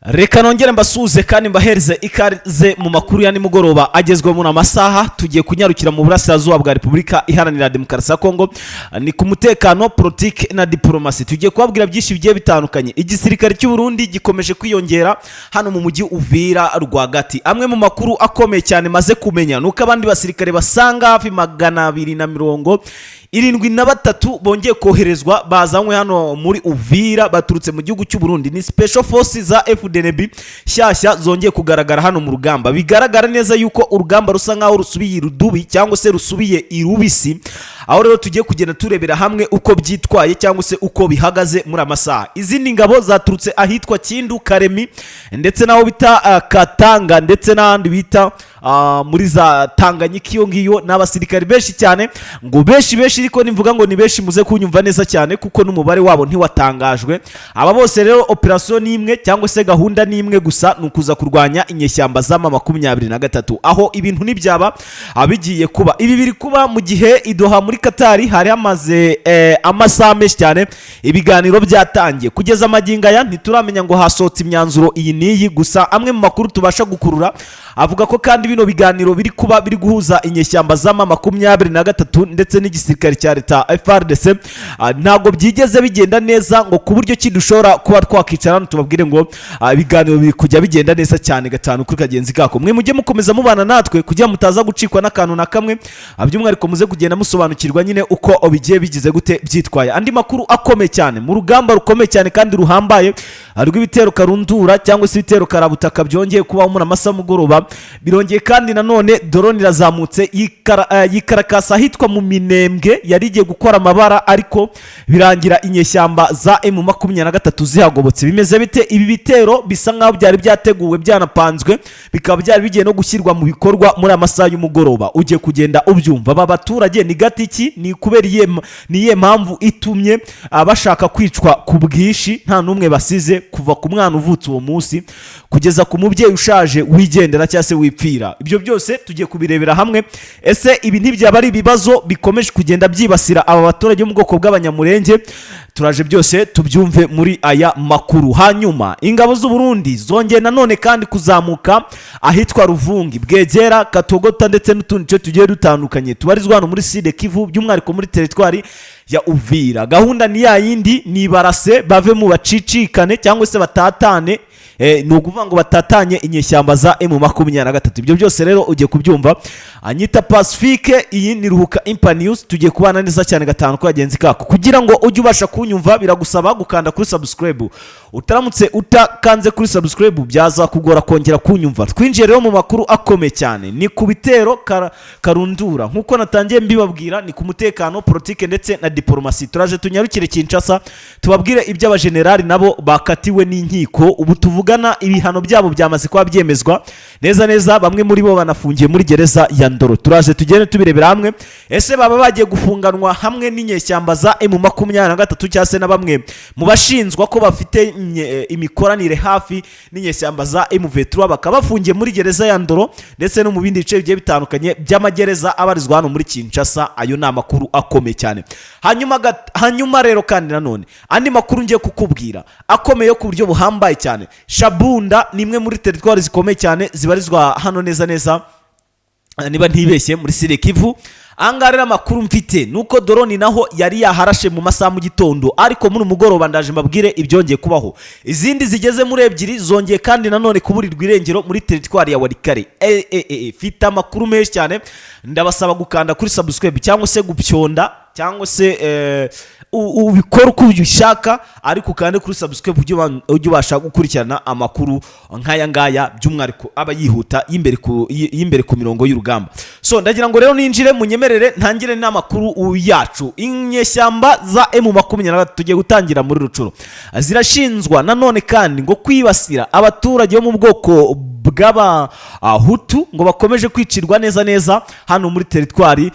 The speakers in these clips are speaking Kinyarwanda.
Reka nongere mbasuze kandi mbahereze ikaze mu makuru ya nimugoroba agezwe mu amasaha tugiye kunyarukira mu burasirazuba bwa Repubulika Iharanira Demokarasi ya Kongo ni ku mutekano politike na diplomasi. Tugiye kubabwira byinshi bigiye bitandukanye. Igisirikare cy'u Burundi gikomeje kwiyongera hano mu mujyi Uvira rwagati. Amwe mu makuru akomeye cyane maze kumenya nuko abandi basirikare basanga hafi 273 bongeye koherezwa bazanywe hano muri Uvira baturutse mu gihugu cy'u Burundi. Ni special forces za FDNB shyashya zongeye kugaragara hano mu rugamba. Bigaragara neza yuko urugamba rusa nkaho rusubiye irudubi cyangwa se rusubiye irubisi. Aho rero tugiye kugenda turebera hamwe uko byitwaye cyangwa se uko bihagaze muri amasaha. Izindi ngabo zaturutse ahitwa Kindu, Karemi ndetse naho bita Katanga ndetse n'ahandi bita muri za Tanganyika iyo ngiyo n'abasirikare benshi cyane ngo benshi ariko nimvuga ngo ni benshi muze kunyumva neza cyane kuko n'umubare wabo ntiwatangajwe. Aba bose rero operation nimwe cyangwa se gahunda nimwe gusa nukuza kurwanya inyeshyamba z'ama 23 aho ibintu nibyaba abigiye kuba. Ibi biri kuba mu gihe idoha muri Katari hari hamaze amasaha menshi cyane ibiganiro byatangiye. Kugeza maginga ya ntituramenya ngo hasohotse imyanzuro iyi niyi gusa amwe mu makuru tubasha gukurura avuga ko kandi bino biganiro biri kuba biri guhuza inyeshyamba z'ama 23 ndetse n'igisirikare cya leta FARDC ntago byigeze bigenda neza ngo ku buryo kidushora kuba twakicarana tubabwire ngo ibiganiro biri kujya bigenda neza cyane gatanu kuri kagenzi kako. Mwe mujye mukomeza mubana natwe kugira mutaza gucikwa n'akantu na kamwe by'umwihariko muze kugenda musobanukirwa nyine uko bigiye bigize gute byitwaye. Andi makuru akomeye cyane mu rugamba rukomeye cyane kandi ruhambaye rw'ibitero karundura cyangwa se ibitero karabutaka byongeye kubaho muri amasa mugoroba. Birongeye kandi nanone drone irazamutse yikarakasa hitwa mu Minembwe yari igiye gukora amabara ariko birangira inyeshyamba za M23 zihagobotse. Bimeze bite ibi bitero? Bisa nkaho byari byateguwe byanapanzwe bikaba byari bigiye no gushyirwa mu bikorwa muri amasaha y'umugoroba. Ugiye kugenda ubyumva. Aba baturage ni gatiki ni kubera niye mpamvu itumye abashaka kwicwa ku bwishi nta numwe basize kuva ku mwana uvutse uwo munsi kugeza ku mubyeyi ushaje wigendera cyangwa se wipfira. Ibyo byose tugiye kubirebera hamwe. Ese ibi ntibyaba ari ibibazo bikomeje kugenda byibasira aba baturage mu bwoko bw'abanyamurenge? Turaje byose tubyumve muri aya makuru. Hanyuma ingabo z'u Burundi zongeye nanone kandi kuzamuka ahitwa Ruvungi, Bwegera, Katogota ndetse n'utundi cyo tugiye dutandukanye tubarizwa hano muri Sud Kivu by'umwihariko muri territoire ya Uvira. Gahunda ni ya yindi ni barase bave mu bacicikane cyangwa se batatane ni ukuvuga ngo batatanye inyeshyamba za M23. Ibyo byose rero ugiye kubyumva. Anyita Pacifique, iyi ni Ruhuka Impa News. Tugiye kubana neza cyane gatanu ko yagenzi kako. Kugira ngo ujye ubasha kunyumva biragusaba gukanda kuri subscribe. Utaramutse utakanze kuri subscribe byaza kugora kongera kunyumva. Twinjiye rero mu makuru akomeye cyane ni ku bitero karundura nkuko natangiye mbibabwira, ni ku mutekano politike ndetse na diplomasi. Turaje tunyarukire Kinshasa tubabwire iby'abagenerali nabo bakatiwe n'inkiko. Ubu tuvugana ibihano byabo byamaze kwa byemezwa neza bamwe muri bo banafungiye muri gereza ya Ndoro. Turaje tugende tubirebera hamwe. Ese baba bagiye gufunganwa hamwe n'inyeshyamba za M23 cyase na bamwe mu bashinzwa ko bafite imikoranire hafi n'inyeshyamba za M23 bakaba bafungiye muri gereza ya Ndoro ndetse no mu bindi bice bigiye bitandukanye by'amagereza abarizwa hano muri Kinshasa. Ayo ni amakuru akomeye cyane. Hanyuma rero kandi nanone andi makuru ngiye kukubwira akomeye ku buryo buhambaye cyane. Shabunda nimwe muri territoire zikomeye cyane zibarizwa hano neza niba ntibeshye muri Sud Kivu. Angarira makuru mfite nuko drone naho yari yaharashe mu masaha mu gitondo ariko muri umugoroba ndaje mbabwire ibyongeye kubaho. Izindi zigeze muri ebyiri zongeye kandi nanone kuburirwa irengero muri territoire ya Warikare. Fita makuru menshi cyane. Ndabasaba gukanda kuri subscribe cyangwa se gupyonda cyangwa se ubikora uko ushaka ariko kandi kuri subscribe ujye ubasha gukurikirana amakuru nk'aya ngaya by'umwihariko aba yihuta y'imbere ku mirongo y'urugamba. So ndagira ngo rero ninjire munyemerere ntangire n'amakuru yacu. Inyeshyamba za M23 tugiye gutangira muri Rucuro zirashinzwa nanone kandi ngo kwibasira abaturage bo mu bwoko bw'abahutu ngo bakomeje kwicirwa neza hano muri territoire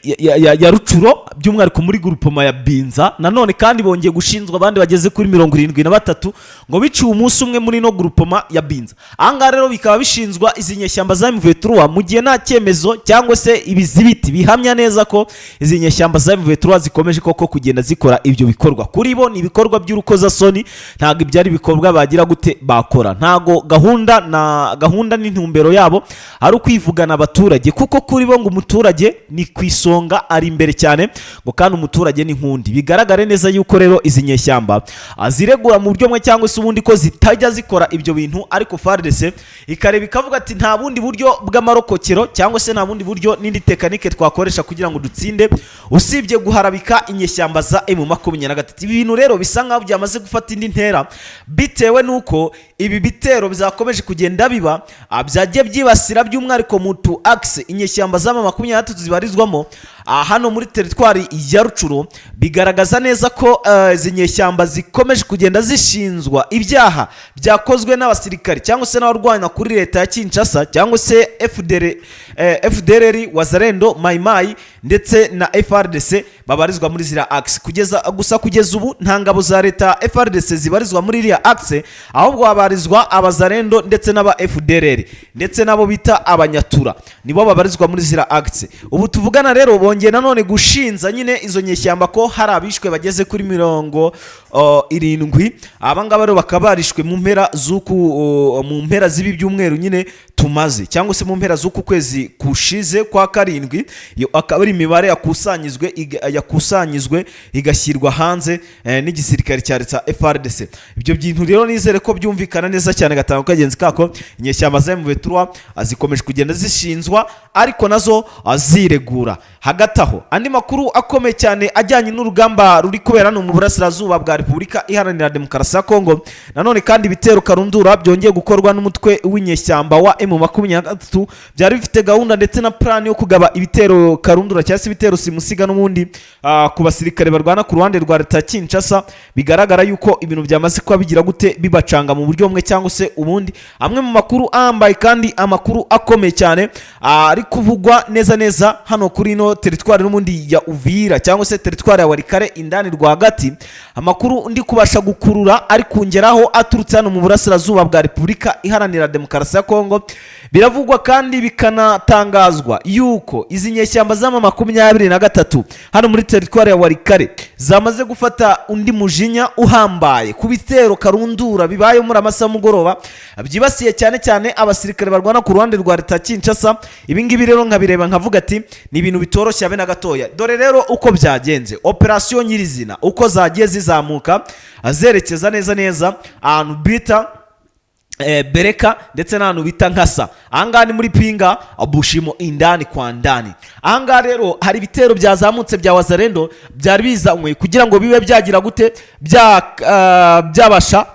ya Rucuro by'umwihariko muri grupoma ya Binza. Nanone kandi bongeye gushinzwa abandi bageze kuri 73 ngo biciwe umunsi umwe muri no grupoma ya Binza. Ahangaha rero bikaba bishinzwa izi nyeshyamba za M23 mu gihe nta cyemezo cyangwa se ibizibiti bihamya neza ko izi nyeshyamba za M23 zikomeje koko kugenda zikora ibyo bikorwa. Kuri bo ni ibikorwa by'urukozasoni, ntago ibyari bikorwa bagira gute bakora. Ntago gahunda n'intumbero yabo ari ukwivugana abaturage, kuko kuri bo ngo umuturage ni kwisonga ari imbere cyane, ngo kandi umuturage ni nkundi. Bigaragare neza yuko rero izi nyeshyamba ziregura mu buryo mwe cyangwa se ubundi ko zitajya zikora ibyo bintu, ariko FARDC ikareba ikavuga ati nta bundi buryo bw'amarokokero cyangwa se nta bundi buryo n'indi tekanike twakoresha kugira ngo dutsinde usibye guharabika inyeshyamba za M23. Ibi bintu rero bisa nkaho byamaze gufata indi ntera, bitewe nuko ibi bitero bizakomeje kugenda biba byagiye byibasira by'umwihariko mutu axe inyeshyamba za M23 zibarizwamo hano muri teritwari ya Rucuro. Bigaragaza neza ko izi nyeshyamba zikomeje kugenda zishinzwa ibyaha byakozwe n'abasirikari cyangwa se n'abarwanya kuri leta ya Kinshasa cyangwa se FDLR, Wazalendo, Mai Mai ndetse na FARDC babarizwa muri ziriya axe. Kugeza ubu nta ngabo za leta FARDC zibarizwa muri iriya axe, ahubwo habarizwa abazalendo ndetse n'aba FDLR ndetse nabo bita abanyatura, nibo babarizwa muri ziriya axe. Ubu tuvugana rero bongeye nanone gushinza nyine izo nyeshyamba ko hari abishwe bageze kuri 70. Abangaba rero bakaba barishwe mu mpera z'ibi byumweru nyine tumaze, cyangwa se mu mpera z'uku kwezi kushize kwa karindwi. Iyo akaba ari imibare yakusanyizwe igashyirwa hanze n'igisirikare cya leta FARDC. Ibyo bintu rero nizere ko byumvikana neza cyane gatanga kagenzi kako. Inyeshyamba za M23 azikomeje kugenda zishinzwa ariko nazo aziregura. Hagati aho andi makuru akomeye cyane ajyanye n'urugamba ruri kubera no mu burasirazuba bwa Repubulika Iharanira Demokarasi ya Kongo. Nanone kandi ibitero karundura byongeye gukorwa n'umutwe w'inyeshyamba wa M23 byari bifite gahunda ndetse na plan yo kugaba ibitero karundura cyangwa se ibitero simusiga n'ubundi ku basirikare barwana ku ruhande rwa leta Kinshasa. Bigaragara yuko ibintu byamaze kuba bigira gute bibacanga mu buryo bumwe cyangwa se ubundi. Amwe mu makuru ambaye kandi amakuru akomeye cyane ari kuvugwa neza hano kuri no teritwari n'ubundi ya Uvira cyangwa se teritwari ya Walikare indani rwagati. Amakuru ndi kubasha gukurura ari kungeraho aturutse hano mu burasirazuba bwa Repubulika Iharanira Demokarasi ya Kongo. Biravugwa kandi bikanatangazwa yuko izi nyeshyamba za M23 hano muri teritwari ya Walikare zamaze gufata undi mujinya uhambaye ku bitero karundura bibaye muri amasa mugoroba byibasiye cyane abasirikare barwana ku ruhande rwa leta Kinshasa. Ibi ngibi rero nkabireba nkavuga ati ni ibintu bitoroshye abe na gatoya. Dore rero uko byagenze operation nyirizina uko zagiye zizamuka azerekeza neza ahantu bita Bereka ndetse n'ahantu bita Nkasa. Ahangaha ni muri Pinga Bushimo indani kwa ndani. Ahangaha rero hari ibitero byazamutse bya Wazalendo byari bizanywe kugira ngo bibe byagira gute byabasha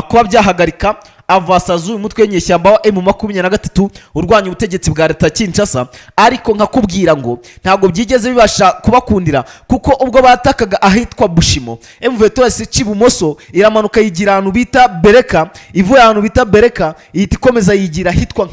kuba byahagarika avasazu umutwe w'inyeshyamba wa M23 urwanya ubutegetsi bwa leta Kinshasa. Ariko nkakubwira ngo ntago byigeze bibasha kubakundira, kuko ubwo batakaga ahitwa Bushimo M23 cy'ibumoso iramanuka yigira ahantu bita Bereka, ivuye ahantu bita Bereka ihita ikomeza yigira hitwa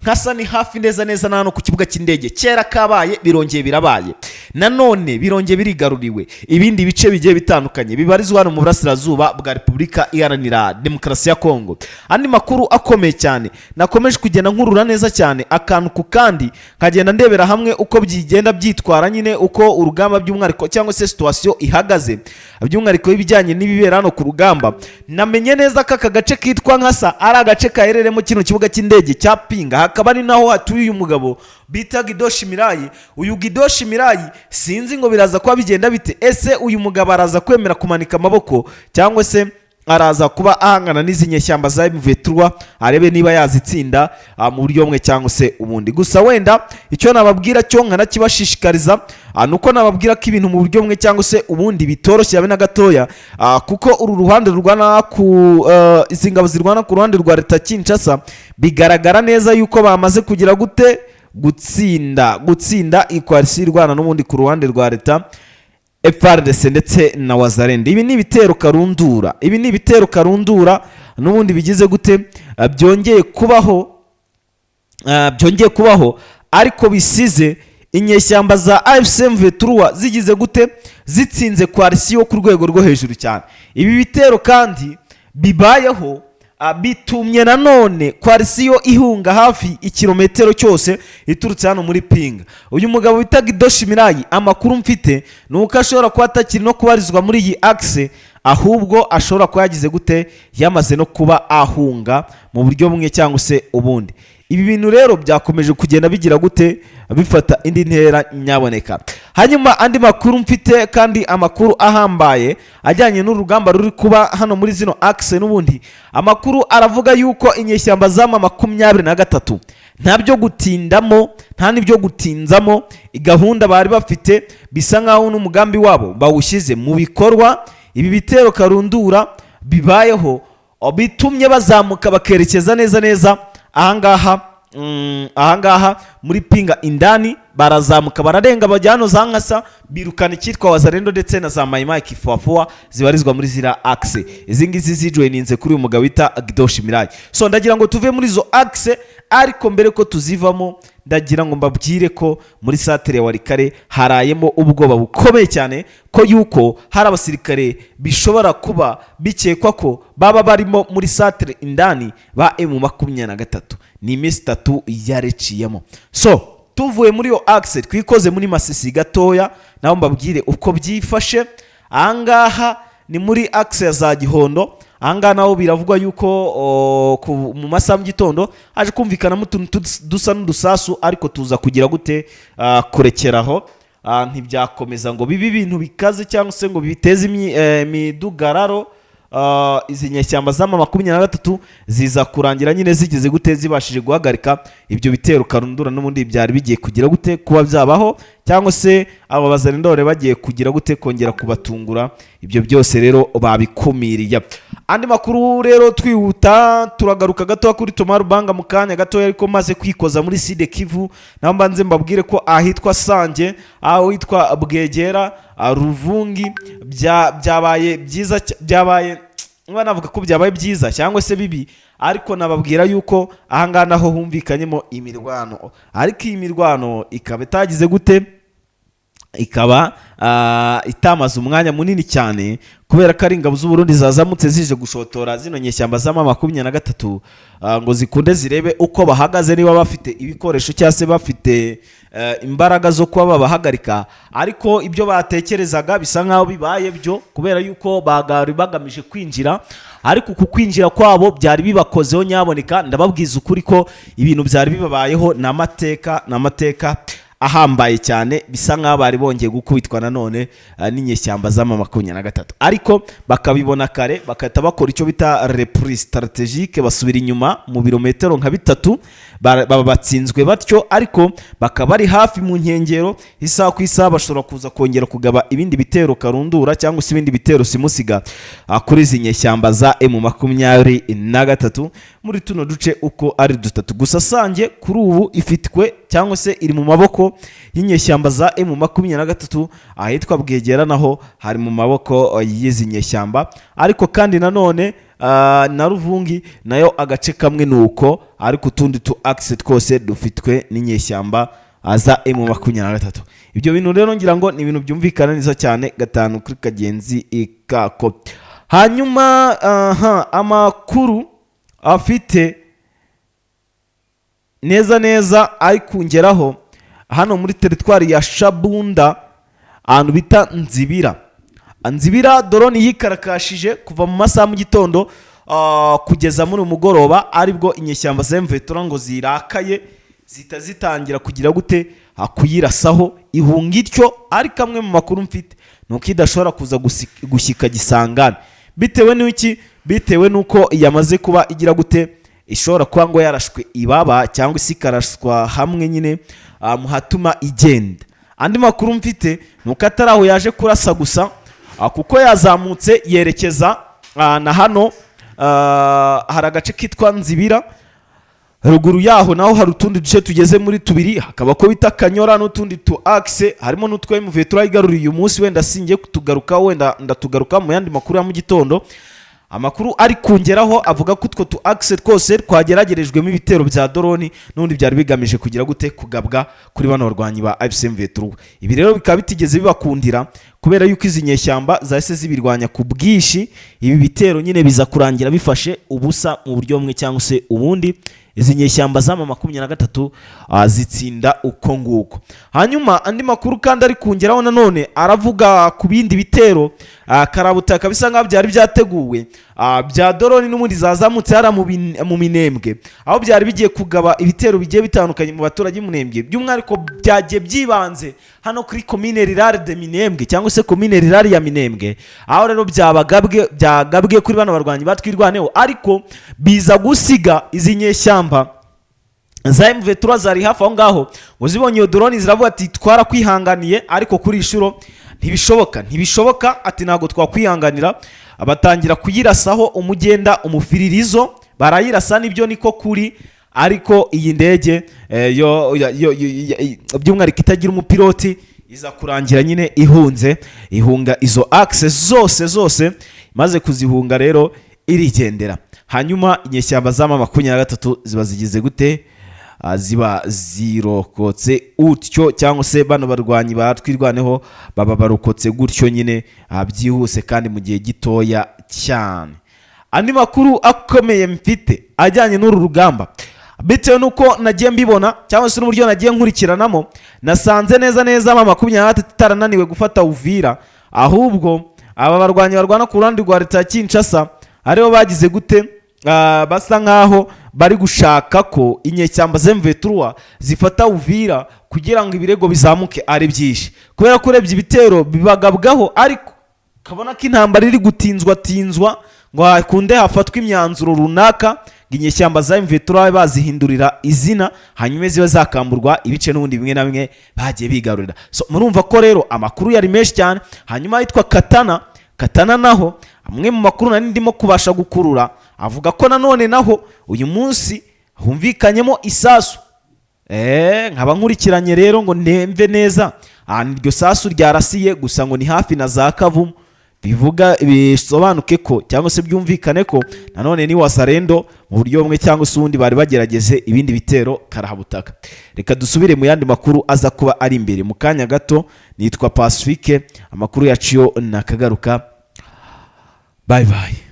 Nkasa ni hafi neza nano ku kibuga cy'indege. Kera kabaye birongeye birabaye, nanone birongeye birigaruriwe. Ibindi bice bigiye bitandukanye bibarizwa hano mu burasirazuba bwa Repubulika Iharanira Demokarasi ya Kongo. Andi makuru akomeye cyane nakomeje kugenda nkurura neza cyane akantu ku kandi nkagenda ndebera hamwe uko byigenda byitwara nyine uko urugamba by'umwihariko cyangwa se situation ihagaze by'umwihariko ibijyanye n'ibibera no ku rugamba. Namenye neza ko aka gace kitwa Nkasa ari agace kahereremo kino kibuga cy'indege cya Pinga, hakaba ari naho hatuye uyu mugabo bita Gidoshi Mirayi. Uyu Gidoshi Mirayi sinzi ngo biraza kuba bigenda bite, ese uyu mugabo araza kwemera kumanika amaboko cyangwa se araza kuba ahangana n'izi nyeshyamba za M23 arebe niba yazitsinda mu buryo bumwe cyangwa se ubundi. Gusa wenda icyo nababwira cyo nkanakibashishikariza nuko nababwira ko ibintu mu buryo bumwe cyangwa se ubundi bitoroshye abe na gatoya, kuko uru ruhande rurwana ku izi ngabo zirwana ku ruhande rwa leta Kinshasa bigaragara neza yuko bamaze kugira gute gutsinda ikwasi rwana n'ubundi ku ruhande rwa leta FARDC ndetse na Wazalendo. Ibi ni ibitero karundura n'ubundi bigize gute byongeye kubaho ariko bisize inyeshyamba za AFC M23 zigize gute zitsinze coalition ku rwego rwo hejuru cyane. Ibi bitero kandi bibayeho bitumye nanone coalition ihunga hafi ikilometero cyose iturutse hano muri Pinga. Uyu mugabo bita Guido Shimirayi, amakuru mfite nuko ashobora kuba atakiri no kubarizwa muri iyi axe, ahubwo ashobora kuba yagize gute yamaze no kuba ahunga mu buryo bumwe cyangwa se ubundi. Ibi bintu rero byakomeje kugenda bigira gute bifata indi ntera nyaboneka. Hanyuma andi makuru mfite kandi amakuru ahambaye ajyanye n'urugamba ruri kuba hano muri zino axe n'ubundi, amakuru aravuga yuko inyeshyamba zama 23 ntabyo gutindamo nta nibyo gutinzamo, igahunda bari bafite bisa nkaho n'umugambi wabo bawushyize mu bikorwa. Ibi bitero karundura bibayeho bitumye bazamuka bakerekeza neza ahangaha muri Pinga indani, barazamuka bararenga bajyano za Nkasa, birukana icyitwa Wazalendo ndetse na za Maimai Kifuafua zibarizwa muri zira axe. Izi ngizi zijoininze kuri uyu mugabo bita Guido Shimirayi. So ndagira ngo tuve muri zo axe, ariko mbere ko tuzivamo ndagira ngo mbabwire ko muri Satere ya Warikare harayemo ubwoba bukomeye cyane ko yuko hari abasirikare bishobora kuba bikekwa ko baba barimo muri Satere indani ba M23. Ni iminsi 3 yareciyemo. So tuvuye muri yo axe twikoze muri Masisi gatoya, naho mbabwire uko byifashe. Ahangaha ni muri axe ya za Gihondo. Ahangaha naho biravugwa yuko mu masaha y'igitondo haje kumvikana utuntu dusa n'udusasu, ariko tuza kugira gute kurekeraho. Ntibyakomeza ngo bibi ibintu bikaze cyangwa se ngo biteze imidugararo. Izi nyeshyamba zama 23 ziza kurangira nyine zigeze gute zibashije guhagarika ibyo bitero karundura n'ubundi byari bigiye kugira gute kuba byabaho, cyangwa se abo bazarindore bagiye kugira gute kongera kubatungura. Ibyo byose rero babikumiriye. Andi makuru rero twihuta turagaruka gato kuri Tomar Banga mu kanya gato, ariko maze kwikoza muri Sud Kivu. Naho mbanze mbabwire ko ahitwa Sange, aho hitwa Bwegera, Ruvungi byabaye byiza, byabaye navuga ko byabaye byiza cyangwa se bibi, ariko nababwira yuko ahangaha naho humvikanyemo imirwano, ariko iyi mirwano ikaba itagize gute, ikaba itamaze umwanya munini cyane, kubera ko ari ingabo z'u Burundi zazamutse zije gushotora zino nyeshyamba zama 23 ngo zikunde zirebe uko bahagaze, niba bafite ibikoresho cyangwa se bafite imbaraga zo kuba babahagarika. Ariko ibyo batekerezaga bisa nkaho bibaye byo, kubera yuko bagari bagamije kwinjira, ariko ku kwinjira kwabo byari bibakozeho nyaboneka. Ndababwiza ukuri ko ibintu byari bibabayeho n'amateka ahambaye cyane, bisa nkaho bari bongeye gukubitwa nanone n'inyeshyamba zama 23, ariko bakabibona kare bakahita bakora icyo bita reprise strategique, basubira inyuma mu birometero nka 3 baba batsinzwe batyo, ariko bakaba ari hafi mu nkengero. Isaha ku isaha bashobora kuza kongera kugaba ibindi bitero karundura cyangwa se ibindi bitero simusiga kuri izi nyeshyamba za M23 muri tuno duce uko ari 3 gusa. Sange kuri ubu ifitwe cyangwa se iri mu maboko y'inyeshyamba za M23, ahitwa Bwegera naho hari mu maboko y'izi nyeshyamba, ariko kandi nanone na Ruvungi nayo agace kamwe nuko, ariko utundi tu axe twose dufitwe n'inyeshyamba za M23. Ibyo bintu rero ngira ngo ni ibintu byumvikana neza cyane gatanu kuri kagenzi ikako. Hanyuma amakuru afite neza ari kungeraho hano muri teritwari ya Shabunda, ahantu bita Nzibira drone yikarakashije kuva mu masaha mu gitondo kugeza muri umugoroba, aribwo inyeshyamba za M23 ngo zirakaye zitangira kugira gute kuyirasaho ihunga ityo. Ari kamwe mu makuru mfite nuko idashobora kuza gushyika Gisangane, bitewe n'iki, bitewe nuko yamaze kuba igira gute ishobora kuba ngo yarashwe ibaba cyangwa isikarashwa hamwe nyine muhatuma igenda. Andi makuru mfite nuko ataraho yaje kurasa gusa, kuko yazamutse yerekeza na hano hari agace kitwa Nzibira, ruguru yaho naho hari utundi duce tugeze muri 2, hakaba ko bita Kanyora n'utundi tu axe, harimo n'utwe M23 igaruriye uyu munsi. Wenda singiye kutugaruka, wenda ndatugaruka mu yandi makuru ya mu gitondo. amakuru ari kungeraho avuga ko utwo tu axe twose twageragerejwemo ibitero bya drone n'undi byari bigamije kugira gute kugabwa kuri bano barwanyi ba AFC/M23. Ibi rero bikaba bitigeze bibakundira kubera yuko izi nyeshyamba zahise zibirwanya ku bwishi. Ibi bitero nyine biza kurangira bifashe ubusa mu buryo bumwe cyangwa se ubundi. Izi nyeshyamba za 23 zitsinda uko nguko. Hanyuma andi makuru kandi ari kungeraho nanone aravuga ku bindi bitero karabutaka bisa nkaho byari byateguwe bya drone n'umundi zazamutse hara mu Minembwe, aho byari bigiye kugaba ibitero bigiye bitandukanye mu baturage mu Minembwe, by'umwihariko byagiye byibanze hano kuri commune rurale de Minembwe cyangwa se commune rurale ya Minembwe, aho rero byagabwe kuri bano barwanyi batwirwaneho, ariko biza gusiga izi nyeshyamba za M23 zari hafi aho ngaho ngo zibonye iyo drone ziravuga ati twarakwihanganiye ariko kuri ishuro ntibishoboka ati ntago twakwihanganira. Abatangira kuyirasaho umugenda umufiririzo, barayirasa nibyo niko kuri, ariko iyi ndege by'umwihariko itagira umupiloti iza kurangira nyine ihunga izo axe zose maze kuzihunga rero irigendera. Hanyuma inyeshyamba za 23 ziba zigize gute? Ziba zirokotse utyo, cyangwa se bano barwanyi batwirwaneho baba barokotse gutyo nyine byihuse kandi mu gihe gitoya cyane. Andi makuru akomeye mfite ajyanye n'uru rugamba, bitewe nuko nagiye mbibona cyangwa se n'uburyo nagiye nkurikiranamo, nasanze neza 23 tarananiwe gufata Uvira, ahubwo aba barwanyi barwana ku ruhande rwa leta ya Kinshasa aribo bagize gute? Basa nkaho bari gushaka ko inyeshyamba za M23 zifata Uvira kugira ngo ibirego bizamuke ari byinshi, kubera ko urebye ibitero bibagabwaho, ariko kabona ko intambara iri gutinzwa ngo hakunde hafatwa imyanzuro runaka, inyeshyamba za M23 bazihindurira izina hanyuma ziba zakamburwa ibice n'ubundi bimwe na bimwe bagiye bigarurira. So murumva ko rero amakuru yari menshi cyane. Hanyuma yitwa Katana naho amwe mu makuru nari ndimo kubasha gukurura avuga ko nanone naho uyu munsi humvikanyemo isasu. Nkaba nkurikiranye rero ngo nemve neza iryo sasu ryarasiye, gusa ngo ni hafi na za Kavumu, bivuga bisobanuke ko cyangwa se byumvikane ko nanone ni Wazalendo mu buryo bumwe cyangwa se ubundi bari bagerageze ibindi bitero karahabutaka. Reka dusubire mu yandi makuru aza kuba ari imbere mu kanya gato. Nitwa Pacifique, amakuru yaciyo nakagaruka. Bye bye.